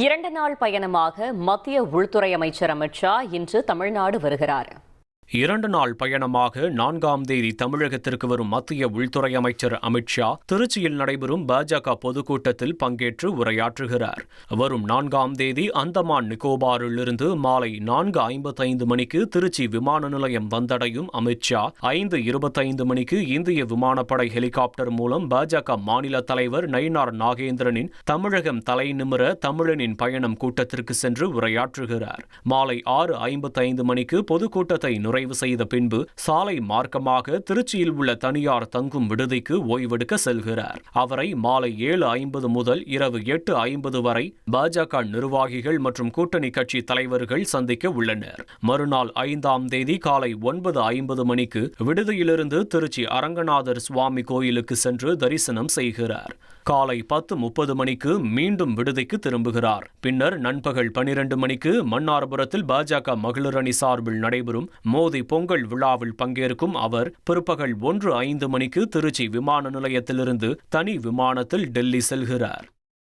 2 நாள் பயணமாக மத்திய உள்துறை அமைச்சர் அமித் ஷா இன்று தமிழ்நாடு வருகிறார். 2 நாள் பயணமாக 4ஆம் தேதி தமிழகத்திற்கு வரும் மத்திய உள்துறை அமைச்சர் அமித் ஷா திருச்சியில் நடைபெறும் பாஜக பொதுக்கூட்டத்தில் பங்கேற்று உரையாற்றுகிறார். வரும் 4ஆம் தேதி அந்தமான் நிக்கோபாரிலிருந்து மாலை 4:55 மணிக்கு திருச்சி விமான நிலையம் வந்தடையும் அமித் ஷா 5:25 மணிக்கு இந்திய விமானப்படை ஹெலிகாப்டர் மூலம் பாஜக மாநில தலைவர் நயினார் நாகேந்திரனின் தமிழகம் தலை நிமிர தமிழனின் பயணம் கூட்டத்திற்கு சென்று உரையாற்றுகிறார். மாலை 6:55 மணிக்கு பொதுக்கூட்டத்தை நிறைவு செய்த பின்பு சாலை மார்க்கமாக திருச்சியில் உள்ள தனியார் தங்கும் விடுதிக்கு ஓய்வெடுக்க செல்கிறார். அவரை மாலை 7:50 முதல் இரவு 8:50 வரை பாஜக நிர்வாகிகள் மற்றும் கூட்டணி கட்சி தலைவர்கள் சந்திக்க உள்ளனர். மறுநாள் 5ஆம் தேதி காலை 9:50 மணிக்கு விடுதியிலிருந்து திருச்சி அரங்கநாதர் சுவாமி கோயிலுக்கு சென்று தரிசனம் செய்கிறார். காலை 10:30 மணிக்கு மீண்டும் விடுதிக்கு திரும்புகிறார். பின்னர் நண்பகல் 12 மணிக்கு மன்னார்புரத்தில் பாஜக மகளிர் அணி சார்பில் நடைபெறும் மோதி பொங்கல் விழாவில் பங்கேற்கும் அவர் பிற்பகல் 1:05 மணிக்கு திருச்சி விமான நிலையத்திலிருந்து தனி விமானத்தில் டெல்லி செல்கிறார்.